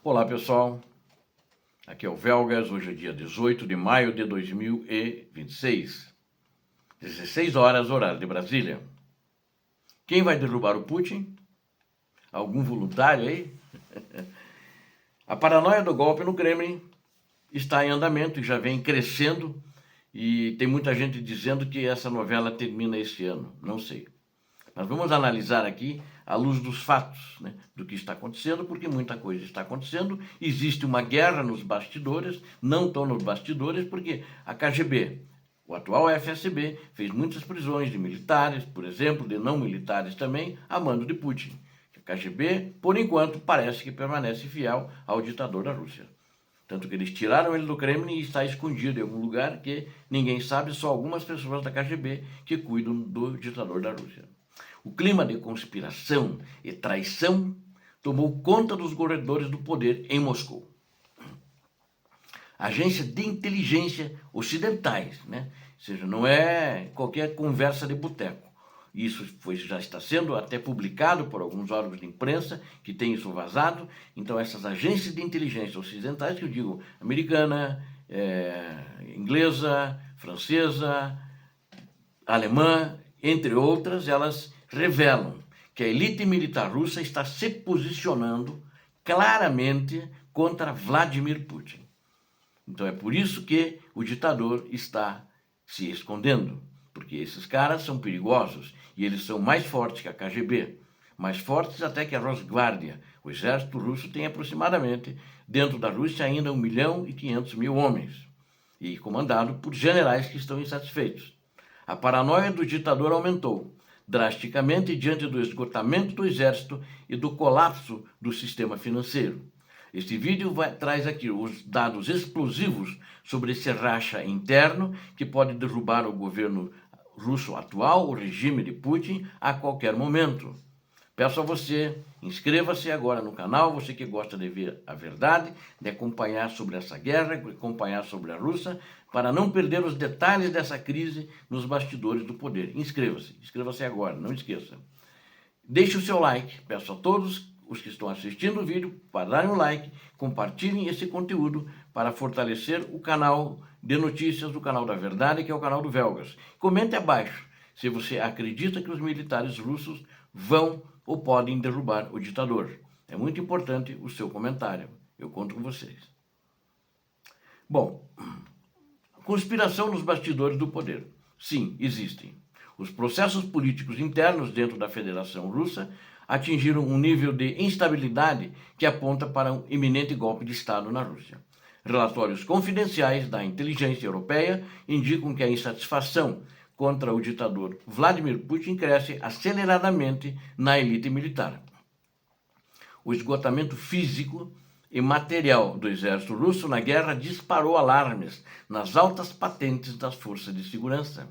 Olá pessoal, aqui é o Velgas, hoje é dia 18 de maio de 2026, 16 horas, horário de Brasília. Quem vai derrubar o Putin? Algum voluntário aí? A paranoia do golpe no Kremlin está em andamento e já vem crescendo, e tem muita gente dizendo que essa novela termina esse ano, não sei. Nós vamos analisar aqui à luz dos fatos, né, do que está acontecendo, porque muita coisa está acontecendo. Existe uma guerra nos bastidores, não estão nos bastidores, porque a KGB, o atual FSB, fez muitas prisões de militares, por exemplo, de não militares também, a mando de Putin. A KGB, por enquanto, parece que permanece fiel ao ditador da Rússia. Tanto que eles tiraram ele do Kremlin e está escondido em algum lugar que ninguém sabe, só algumas pessoas da KGB que cuidam do ditador da Rússia. O clima de conspiração e traição tomou conta dos corredores do poder em Moscou. Agências de inteligência ocidentais, né? Ou seja, não é qualquer conversa de boteco. Isso já está sendo até publicado por alguns órgãos de imprensa que têm isso vazado. Então, essas agências de inteligência ocidentais, que eu digo americana, inglesa, francesa, alemã, entre outras, elas revelam que a elite militar russa está se posicionando claramente contra Vladimir Putin. Então é por isso que o ditador está se escondendo, porque esses caras são perigosos e eles são mais fortes que a KGB, mais fortes até que a Rosguardia. O exército russo tem aproximadamente, dentro da Rússia, ainda 1.500.000 homens, e comandado por generais que estão insatisfeitos. A paranoia do ditador aumentou drasticamente diante do esgotamento do exército e do colapso do sistema financeiro. Este vídeo traz aqui os dados explosivos sobre esse racha interno que pode derrubar o governo russo atual, o regime de Putin, a qualquer momento. Peço a você, inscreva-se agora no canal, você que gosta de ver a verdade, de acompanhar sobre essa guerra, de acompanhar sobre a Rússia, para não perder os detalhes dessa crise nos bastidores do poder. Inscreva-se agora, não esqueça. Deixe o seu like, peço a todos os que estão assistindo o vídeo para darem um like, compartilhem esse conteúdo para fortalecer o canal de notícias do canal da Verdade, que é o canal do Velgas. Comente abaixo se você acredita que os militares russos vão ou podem derrubar o ditador. É muito importante o seu comentário. Eu conto com vocês. Bom, conspiração nos bastidores do poder. Sim, existem. Os processos políticos internos dentro da Federação Russa atingiram um nível de instabilidade que aponta para um iminente golpe de Estado na Rússia. Relatórios confidenciais da inteligência europeia indicam que a insatisfação contra o ditador Vladimir Putin cresce aceleradamente na elite militar. O esgotamento físico e material do exército russo na guerra disparou alarmes nas altas patentes das forças de segurança.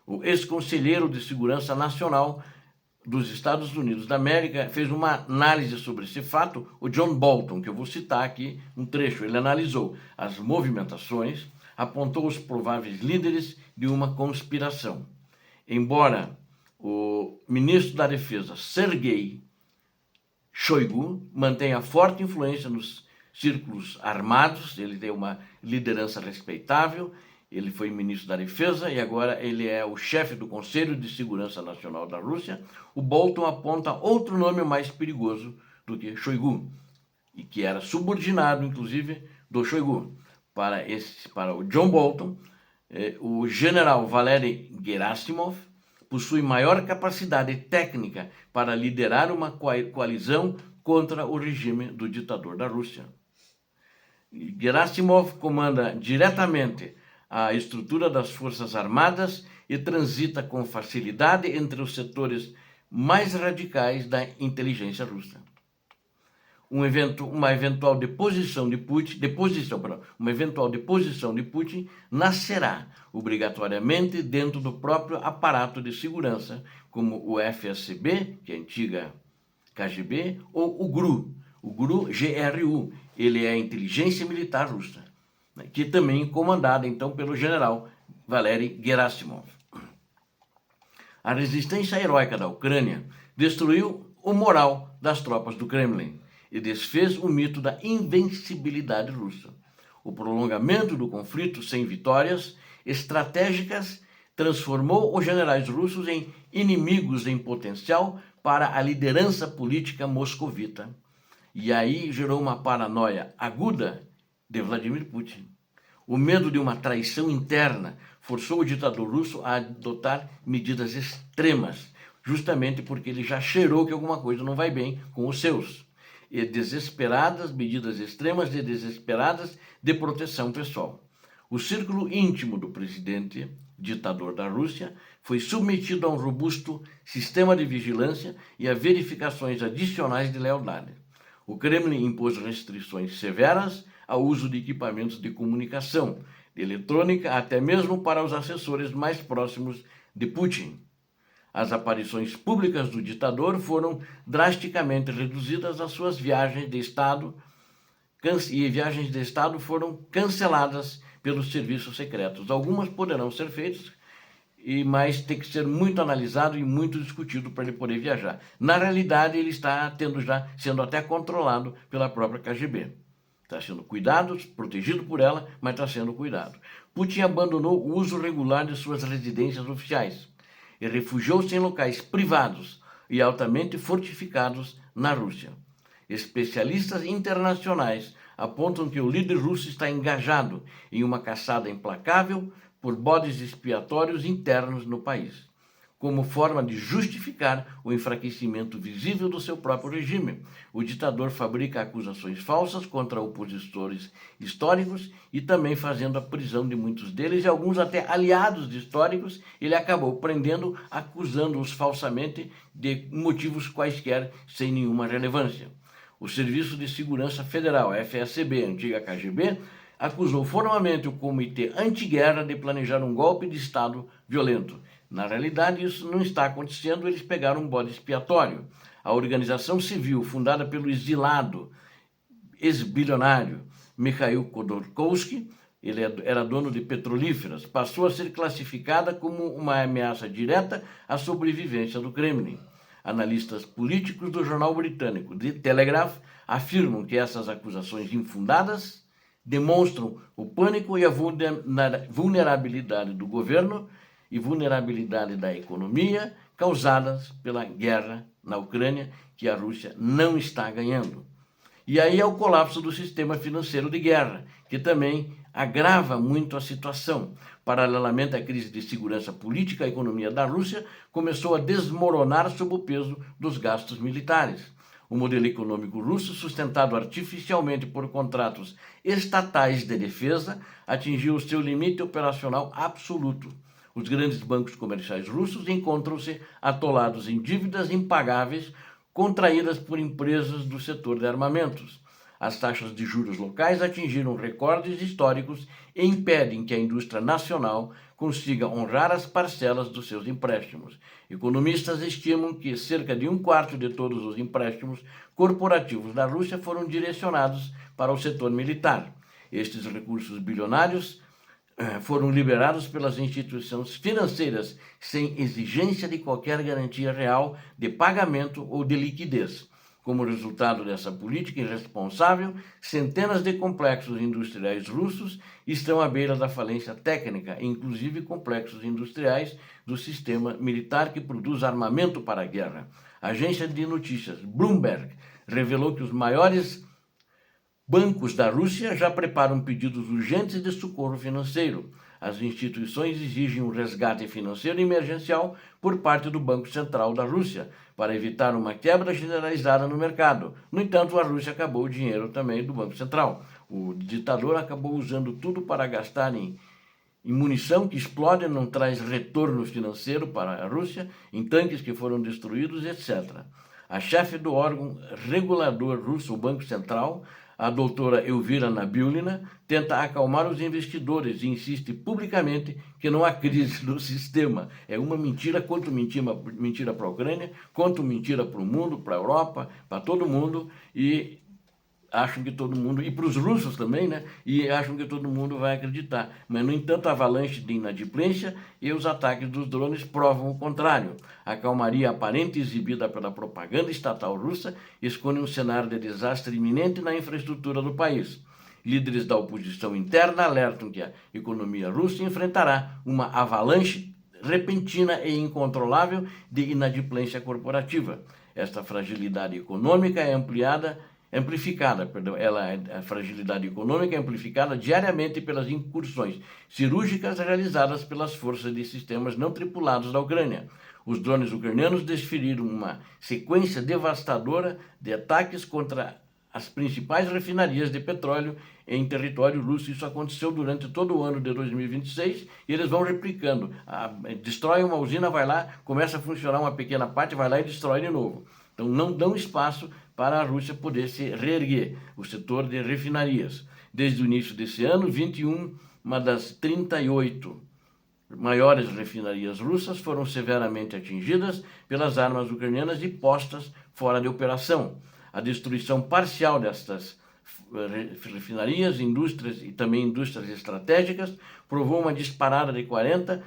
O ex-conselheiro de Segurança Nacional dos Estados Unidos da América fez uma análise sobre esse fato, o John Bolton, que eu vou citar aqui um trecho. Ele analisou as movimentações, apontou os prováveis líderes de uma conspiração. Embora o ministro da Defesa, Sergei Shoigu, mantenha forte influência nos círculos armados, ele tem uma liderança respeitável, ele foi ministro da Defesa e agora ele é o chefe do Conselho de Segurança Nacional da Rússia. O Bolton aponta outro nome mais perigoso do que Shoigu, e que era subordinado, inclusive, do Shoigu. Para o John Bolton, o general Valery Gerasimov possui maior capacidade técnica para liderar uma coalizão contra o regime do ditador da Rússia. Gerasimov comanda diretamente a estrutura das Forças Armadas e transita com facilidade entre os setores mais radicais da inteligência russa. Uma eventual deposição de Putin nascerá obrigatoriamente dentro do próprio aparato de segurança, como o FSB, que é a antiga KGB, ou o GRU. O GRU, ele é a inteligência militar russa, que também é comandada então pelo general Valery Gerasimov. A resistência heróica da Ucrânia destruiu o moral das tropas do Kremlin. e desfez o mito da invencibilidade russa. O prolongamento do conflito sem vitórias estratégicas transformou os generais russos em inimigos em potencial para a liderança política moscovita. E aí gerou uma paranoia aguda de Vladimir Putin. O medo de uma traição interna forçou o ditador russo a adotar medidas extremas, justamente porque ele já cheirou que alguma coisa não vai bem com os seus. E medidas extremas e desesperadas de proteção pessoal. O círculo íntimo do presidente ditador da Rússia foi submetido a um robusto sistema de vigilância e a verificações adicionais de lealdade. O Kremlin impôs restrições severas ao uso de equipamentos de comunicação, de eletrônica, até mesmo para os assessores mais próximos de Putin. As aparições públicas do ditador foram drasticamente reduzidas às suas viagens de Estado, e viagens de Estado foram canceladas pelos serviços secretos. Algumas poderão ser feitas, mas tem que ser muito analisado e muito discutido para ele poder viajar. Na realidade, ele está sendo até controlado pela própria KGB. Está sendo cuidado, protegido por ela, mas está sendo cuidado. Putin abandonou o uso regular de suas residências oficiais e refugiou-se em locais privados e altamente fortificados na Rússia. Especialistas internacionais apontam que o líder russo está engajado em uma caçada implacável por bodes expiatórios internos no país, como forma de justificar o enfraquecimento visível do seu próprio regime. O ditador fabrica acusações falsas contra opositores históricos e também fazendo a prisão de muitos deles e alguns até aliados históricos, ele acabou prendendo, acusando-os falsamente de motivos quaisquer sem nenhuma relevância. O Serviço de Segurança Federal, FSB, antiga KGB, acusou formalmente o Comitê Antiguerra de planejar um golpe de Estado violento. Na realidade, isso não está acontecendo, eles pegaram um bode expiatório. A organização civil, fundada pelo exilado ex-bilionário Mikhail Khodorkovsky, ele era dono de petrolíferas, passou a ser classificada como uma ameaça direta à sobrevivência do Kremlin. Analistas políticos do jornal britânico The Telegraph afirmam que essas acusações infundadas demonstram o pânico e a vulnerabilidade do governo e vulnerabilidade da economia causadas pela guerra na Ucrânia, que a Rússia não está ganhando. E aí é o colapso do sistema financeiro de guerra, que também agrava muito a situação. Paralelamente à crise de segurança política, a economia da Rússia começou a desmoronar sob o peso dos gastos militares. O modelo econômico russo, sustentado artificialmente por contratos estatais de defesa, atingiu o seu limite operacional absoluto. Os grandes bancos comerciais russos encontram-se atolados em dívidas impagáveis contraídas por empresas do setor de armamentos. As taxas de juros locais atingiram recordes históricos e impedem que a indústria nacional consiga honrar as parcelas dos seus empréstimos. Economistas estimam que cerca de 1/4 de todos os empréstimos corporativos da Rússia foram direcionados para o setor militar. Estes recursos bilionários foram liberados pelas instituições financeiras sem exigência de qualquer garantia real de pagamento ou de liquidez. Como resultado dessa política irresponsável, centenas de complexos industriais russos estão à beira da falência técnica, inclusive complexos industriais do sistema militar que produz armamento para a guerra. A agência de notícias Bloomberg revelou que os maiores bancos da Rússia já preparam pedidos urgentes de socorro financeiro. As instituições exigem um resgate financeiro emergencial por parte do Banco Central da Rússia, para evitar uma quebra generalizada no mercado. No entanto, a Rússia acabou o dinheiro também do Banco Central. O ditador acabou usando tudo para gastar em munição que explode e não traz retorno financeiro para a Rússia, em tanques que foram destruídos, etc. A chefe do órgão regulador russo, o Banco Central, a doutora Elvira Nabiulina, tenta acalmar os investidores e insiste publicamente que não há crise no sistema. É uma mentira, quanto mentira para a Ucrânia, quanto mentira para o mundo, para a Europa, para todo mundo. E acham que todo mundo, e para os russos também, né? E acham que todo mundo vai acreditar. Mas, no entanto, a avalanche de inadimplência e os ataques dos drones provam o contrário. A calmaria aparente exibida pela propaganda estatal russa esconde um cenário de desastre iminente na infraestrutura do país. Líderes da oposição interna alertam que a economia russa enfrentará uma avalanche repentina e incontrolável de inadimplência corporativa. Esta fragilidade econômica é a fragilidade econômica é amplificada diariamente pelas incursões cirúrgicas realizadas pelas forças de sistemas não tripulados da Ucrânia. Os drones ucranianos desferiram uma sequência devastadora de ataques contra as principais refinarias de petróleo em território russo. Isso aconteceu durante todo o ano de 2026 e eles vão replicando. Destrói uma usina, vai lá, começa a funcionar uma pequena parte, vai lá e destrói de novo. Então não dão espaço para a Rússia poder se reerguer, o setor de refinarias. Desde o início desse ano, 21, uma das 38 maiores refinarias russas foram severamente atingidas pelas armas ucranianas e postas fora de operação. A destruição parcial destas refinarias, indústrias e também indústrias estratégicas provou uma disparada de 40%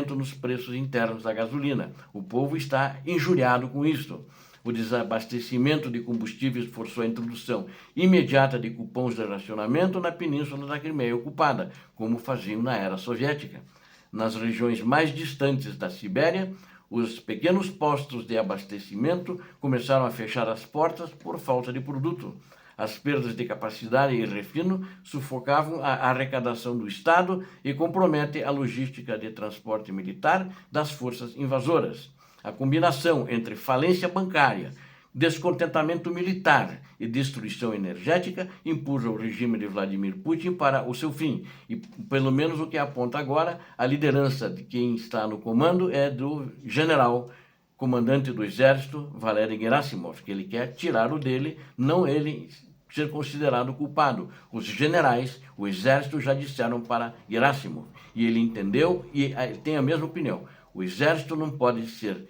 nos preços internos da gasolina. O povo está injuriado com isso. O desabastecimento de combustíveis forçou a introdução imediata de cupons de racionamento na península da Crimeia ocupada, como faziam na era soviética. Nas regiões mais distantes da Sibéria, os pequenos postos de abastecimento começaram a fechar as portas por falta de produto. As perdas de capacidade e refino sufocavam a arrecadação do Estado e comprometem a logística de transporte militar das forças invasoras. A combinação entre falência bancária, descontentamento militar e destruição energética empurra o regime de Vladimir Putin para o seu fim. E, pelo menos o que aponta agora, a liderança de quem está no comando é do general comandante do exército, Valery Gerasimov, que ele quer tirar o dele, não ele ser considerado culpado. Os generais, o exército já disseram para Gerasimov, e ele entendeu e tem a mesma opinião. O exército não pode ser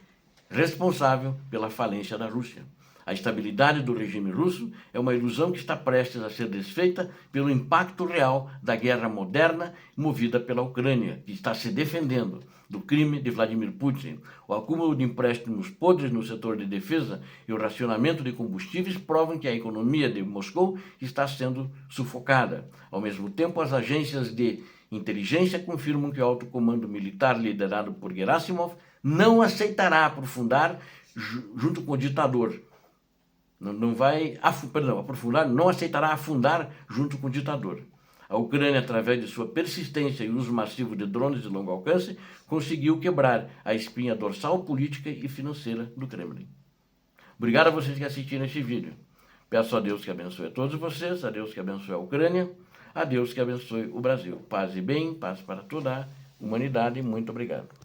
responsável pela falência da Rússia. A estabilidade do regime russo é uma ilusão que está prestes a ser desfeita pelo impacto real da guerra moderna movida pela Ucrânia, que está se defendendo do crime de Vladimir Putin. O acúmulo de empréstimos podres no setor de defesa e o racionamento de combustíveis provam que a economia de Moscou está sendo sufocada. Ao mesmo tempo, as agências de inteligência confirmam que o alto comando militar liderado por Gerasimov não aceitará aprofundar junto com o ditador. Não aceitará afundar junto com o ditador. A Ucrânia, através de sua persistência e uso massivo de drones de longo alcance, conseguiu quebrar a espinha dorsal política e financeira do Kremlin. Obrigado a vocês que assistiram este vídeo. Peço a Deus que abençoe a todos vocês, a Deus que abençoe a Ucrânia, a Deus que abençoe o Brasil. Paz e bem, paz para toda a humanidade. Muito obrigado.